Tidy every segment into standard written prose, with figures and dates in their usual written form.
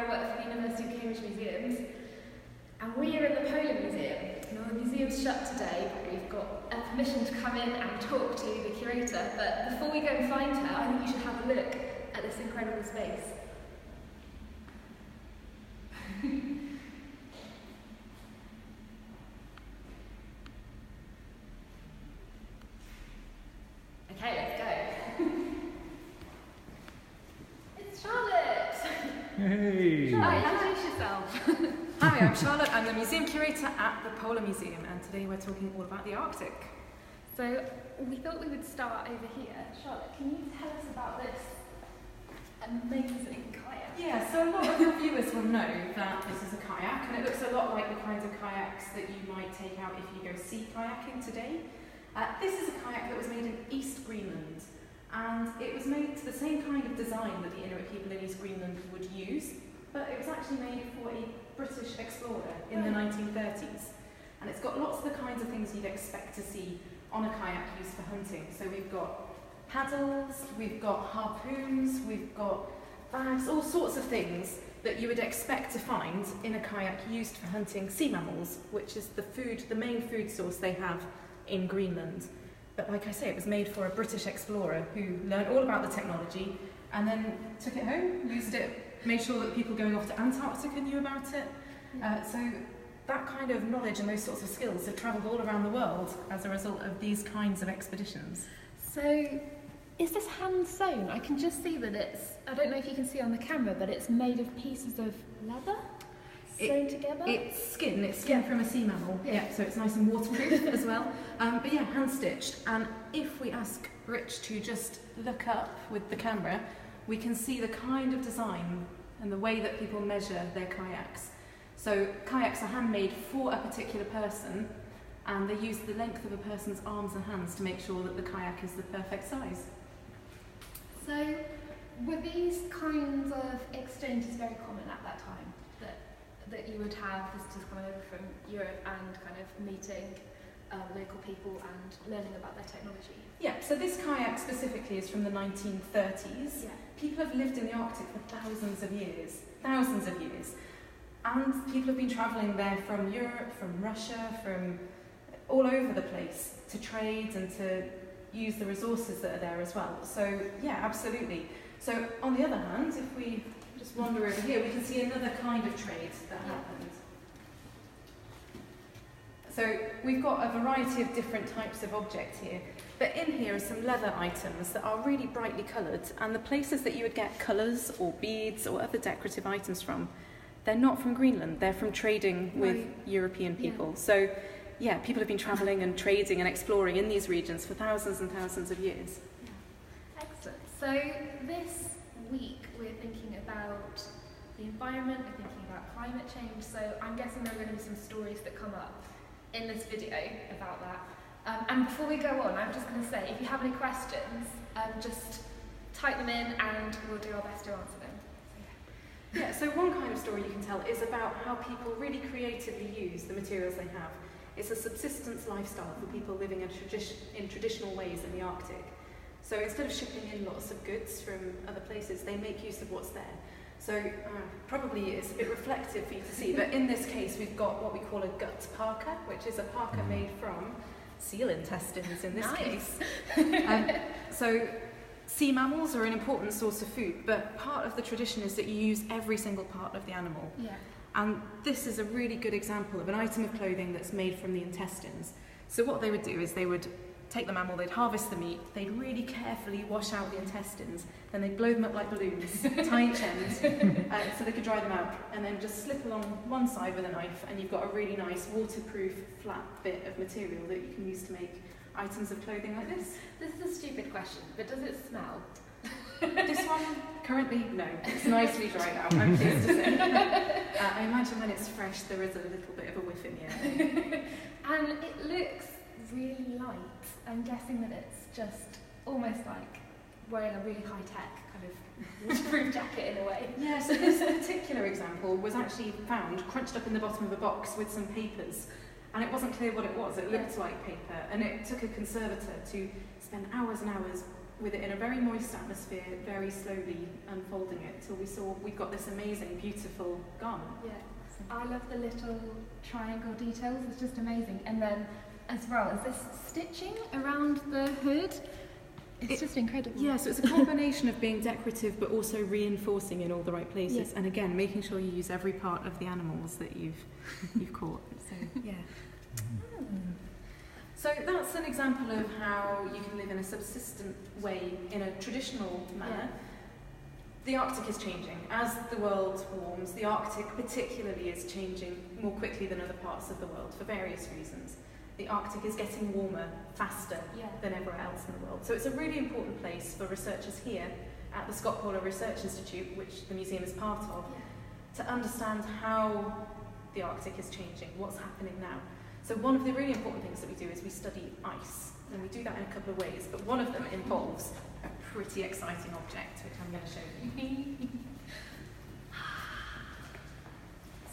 work for the University of Cambridge Museums, and we are in the Polar Museum. Now, the museum's shut today, but we've got permission to come in and talk to the curator. But before we go and find her, I think you should have a look at this incredible space. Okay, let's go. It's Charlotte! Hey! Hi, introduce yourself. Hi, I'm Charlotte. I'm the museum curator at the Polar Museum, and today we're talking all about the Arctic. So we thought we would start over here. Charlotte, can you tell us about this amazing kayak? Yeah, so a lot of your viewers will know that this is a kayak, and it looks a lot like the kinds of kayaks that you might take out if you go sea kayaking today. This is a kayak that was made in East Greenland, and it was made to the same kind of design that the Inuit people in East Greenland would use, but it was actually made for a British explorer in the 1930s. And it's got lots of the kinds of things you'd expect to see on a kayak used for hunting. So we've got paddles, we've got harpoons, we've got bags, all sorts of things that you would expect to find in a kayak used for hunting sea mammals, which is the main food source they have in Greenland. But like I say, it was made for a British explorer who learned all about the technology and then took it home, used it, made sure that people going off to Antarctica knew about it. So that kind of knowledge and those sorts of skills have travelled all around the world as a result of these kinds of expeditions. So is this hand sewn? I can just see that it's, I don't know if you can see on the camera, but it's made of pieces of leather sewn together? It's skin from a sea mammal, yeah, so it's nice and waterproof as well. But yeah, hand stitched. And if we ask Rich to just look up with the camera, we can see the kind of design and the way that people measure their kayaks. So kayaks are handmade for a particular person, and they use the length of a person's arms and hands to make sure that the kayak is the perfect size. So were these kinds of exchanges very common at that time? That you would have visitors coming over from Europe and kind of meeting local people and learning about their technology? Yeah, so this kayak specifically is from the 1930s. Yeah. People have lived in the Arctic for thousands of years. And people have been travelling there from Europe, from Russia, from all over the place to trade and to use the resources that are there as well. So yeah, absolutely. So on the other hand, if we just wander over here, we can see another kind of trade that happened. So we've got a variety of different types of objects here, but in here are some leather items that are really brightly coloured, and the places that you would get colours or beads or other decorative items from, they're not from Greenland, they're from trading with European people. Yeah. So yeah, people have been travelling and trading and exploring in these regions for thousands and thousands of years. Yeah. Excellent. So this week we're thinking about the environment, we're thinking about climate change, so I'm guessing there are going to be some stories that come up in this video about that. And before we go on, I'm just going to say, if you have any questions, just type them in and we'll do our best to answer them. Yeah, so one kind of story you can tell is about how people really creatively use the materials they have. It's a subsistence lifestyle for people living in traditional ways in the Arctic. So instead of shipping in lots of goods from other places, they make use of what's there. So probably it's a bit reflective for you to see, but in this case we've got what we call a gut parka, which is a parka made from seal intestines in this case. So sea mammals are an important source of food, but part of the tradition is that you use every single part of the animal. Yeah. And this is a really good example of an item of clothing that's made from the intestines. So what they would do is they would take the mammal, they'd harvest the meat, they'd really carefully wash out the intestines, then they'd blow them up like balloons, tie each end, so they could dry them out, and then just slip along one side with a knife, and you've got a really nice waterproof flat bit of material that you can use to make items of clothing like this. This is a stupid question, but does it smell? This one, currently, no. It's nicely dried out, I'm pleased to say. I imagine when it's fresh, there is a little bit of a whiff in the air. And it looks really light. I'm guessing that it's just almost like wearing a really high-tech kind of waterproof jacket in a way. Yeah, so this particular example was actually found crunched up in the bottom of a box with some papers. And it wasn't clear what it was. It looked like paper. And it took a conservator to spend hours and hours with it in a very moist atmosphere, very slowly unfolding it till we've got this amazing, beautiful garment. Yeah, I love the little triangle details, it's just amazing. And then as well as this stitching around the hood, it's just incredible. Yeah, so it's a combination of being decorative but also reinforcing in all the right places. Yeah. And again, making sure you use every part of the animals that you've caught. So, yeah. So that's an example of how you can live in a subsistent way in a traditional manner. Yeah. The Arctic is changing. As the world warms, the Arctic particularly is changing more quickly than other parts of the world for various reasons. The Arctic is getting warmer faster than everywhere else in the world. So it's a really important place for researchers here at the Scott Polar Research Institute, which the museum is part of, to understand how the Arctic is changing, what's happening now. So one of the really important things that we do is we study ice, and we do that in a couple of ways, but one of them involves a pretty exciting object, which I'm going to show you.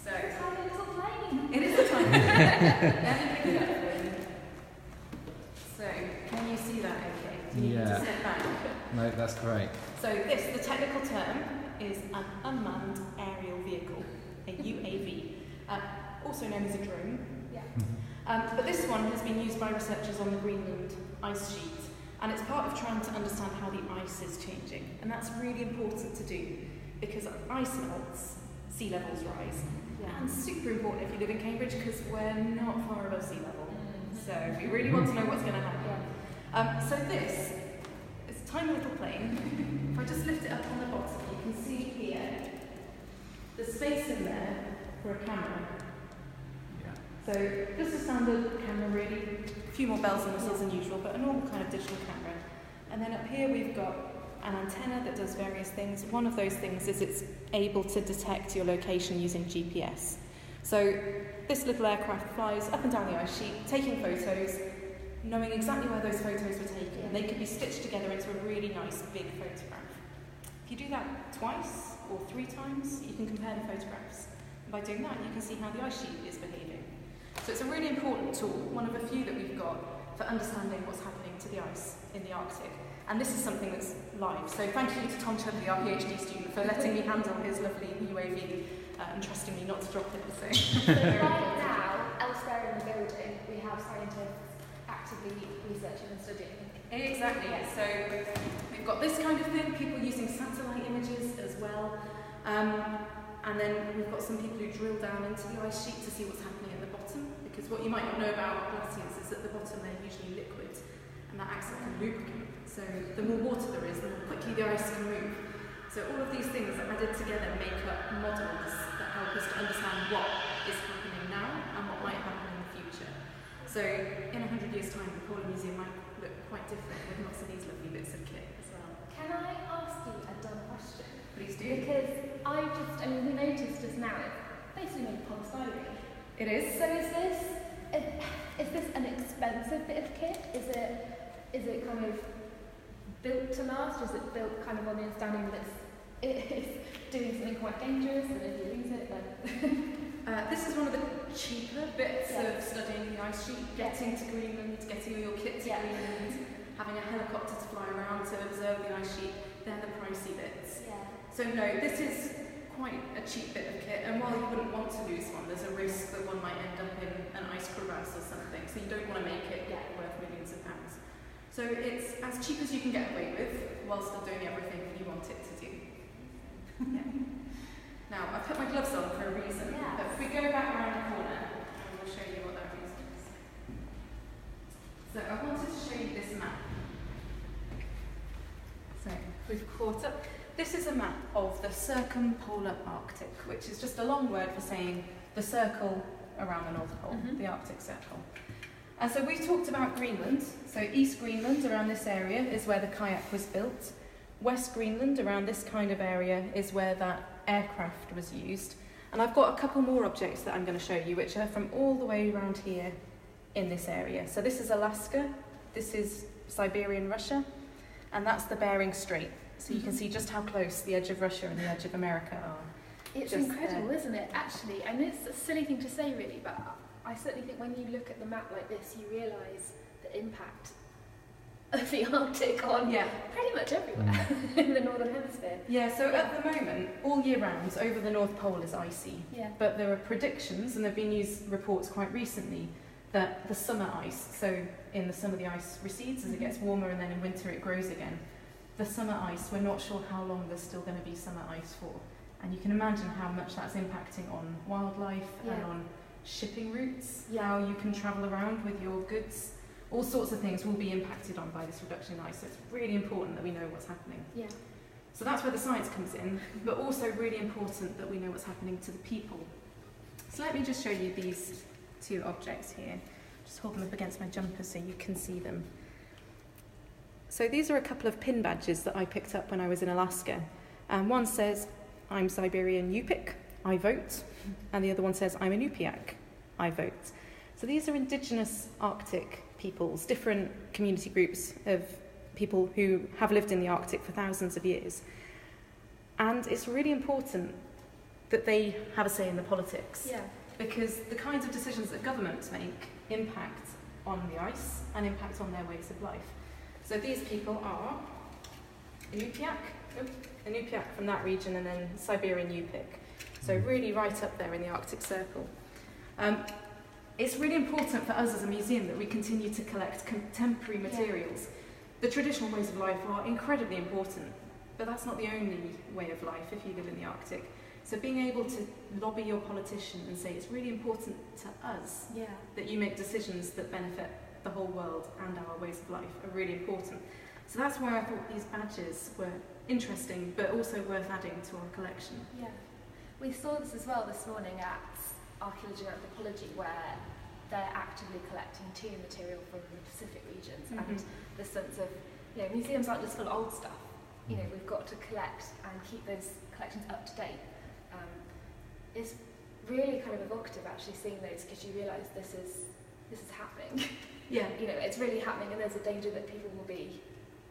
So, it's like a little plane. It is a tiny plane. So, can you see that okay? Do you need to step back? No, that's great. So this, the technical term, is an unmanned aerial vehicle, a UAV, also known as a drone. But this one has been used by researchers on the Greenland ice sheet, and it's part of trying to understand how the ice is changing. And that's really important to do, because ice melts, sea levels rise. And super important if you live in Cambridge, because we're not far above sea level. So if you really want to know what's going to happen. So this is a tiny little plane. If I just lift it up on the bottom, you can see here the space in there for a camera. So just a standard camera really, a few more bells and whistles than usual, but a normal kind of digital camera. And then up here we've got an antenna that does various things. One of those things is it's able to detect your location using GPS. So this little aircraft flies up and down the ice sheet, taking photos, knowing exactly where those photos were taken. And they could be stitched together into a really nice big photograph. If you do that twice or 3 times, you can compare the photographs. And by doing that, you can see how the ice sheet is behaving. So it's a really important tool, one of a few that we've got for understanding what's happening to the ice in the Arctic. And this is something that's live. So thank you to Tom Chudley, our PhD student, for letting me handle his lovely UAV and trusting me not to drop it. So right now, elsewhere in the building, we have scientists actively researching and studying. Exactly. So we've got this kind of thing, people using satellite images as well. And then we've got some people who drill down into the ice sheet to see what's happening at the bottom, because what you might not know about glaciers is at the bottom they're usually liquid, and that acts like a lubricant. So the more water there is, the more quickly the ice can move. So all of these things added together make up models that help us to understand what is happening now and what might happen in the future. So in 100 years' time, the Polar Museum might look quite different with lots of these lovely bits of kit as well. Can I ask you a dumb question? Please do. Because we noticed just now, it's basically made of polystyrene. It is. So is this an expensive bit of kit? Is it kind of built to last? Is it built kind of on the understanding that it's doing something quite dangerous, and if you lose it, then... This is one of the cheaper bits of studying the ice sheet, getting to Greenland, getting all your kit to Greenland, having a helicopter to fly around to observe the ice sheet. They're the pricey bits. So no, this is quite a cheap bit of kit, and while you wouldn't want to lose one, there's a risk that one might end up in an ice crevasse or something, so you don't want to make it worth millions of pounds. So it's as cheap as you can get away with, while still doing everything you want it to do. Now, I've put my gloves on for a reason, but if we go back around the corner, I will show you what that reason is. So I wanted to show you this map. So we've caught up. This is a map of the circumpolar Arctic, which is just a long word for saying the circle around the North Pole, the Arctic Circle. And so we've talked about Greenland. So East Greenland, around this area, is where the kayak was built. West Greenland, around this kind of area, is where that aircraft was used. And I've got a couple more objects that I'm going to show you, which are from all the way around here in this area. So this is Alaska, this is Siberian Russia, and that's the Bering Strait. So you can see just how close the edge of Russia and the edge of America are. It's incredible, isn't it, actually? And it's a silly thing to say, really, but I certainly think when you look at the map like this, you realise the impact of the Arctic on pretty much everywhere in the Northern Hemisphere. Yeah, so at the moment, all year round, over the North Pole is icy. Yeah. But there are predictions, and there have been news reports quite recently, that the summer ice, so in the summer the ice recedes as it gets warmer, and then in winter it grows again. The summer ice, we're not sure how long there's still going to be summer ice for. And you can imagine how much that's impacting on wildlife and on shipping routes, how you can travel around with your goods. All sorts of things will be impacted on by this reduction in ice, so it's really important that we know what's happening. Yeah. So that's where the science comes in, but also really important that we know what's happening to the people. So let me just show you these two objects here. Just hold them up against my jumper so you can see them. So these are a couple of pin badges that I picked up when I was in Alaska. One says, I'm Siberian Yupik, I vote. And the other one says, I'm a Inupiaq, I vote. So these are indigenous Arctic peoples, different community groups of people who have lived in the Arctic for thousands of years. And it's really important that they have a say in the politics. Yeah. Because the kinds of decisions that governments make impact on the ice and impact on their ways of life. So these people are Inupiaq from that region, and then Siberian Yupik. So really right up there in the Arctic Circle. It's really important for us as a museum that we continue to collect contemporary materials. The traditional ways of life are incredibly important, but that's not the only way of life if you live in the Arctic. So being able to lobby your politician and say it's really important to us that you make decisions that benefit the whole world and our ways of life are really important. So that's why I thought these badges were interesting, but also worth adding to our collection. Yeah. We saw this as well this morning at Archaeology and Anthropology, where they're actively collecting tomb material from the Pacific regions, and the sense of, museums aren't just full of old stuff. We've got to collect and keep those collections up to date. It's really kind of evocative actually seeing those, because you realise this is happening. Yeah. It's really happening, and there's a danger that people will be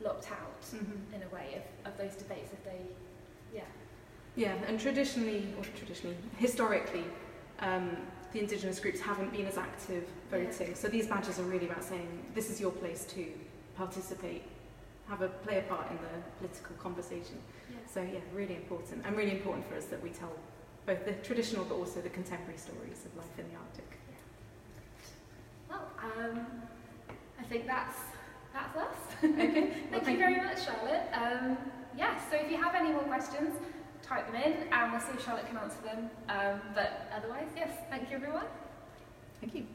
locked out in a way of those debates if they, Yeah, and historically, the indigenous groups haven't been as active voting. So these badges are really about saying this is your place to participate, play a part in the political conversation. So really important, and really important for us that we tell both the traditional but also the contemporary stories of life in the Arctic. Well, I think that's us. Okay. Thank you very much, Charlotte. So if you have any more questions, type them in and we'll see if Charlotte can answer them. But otherwise, yes, thank you everyone. Thank you.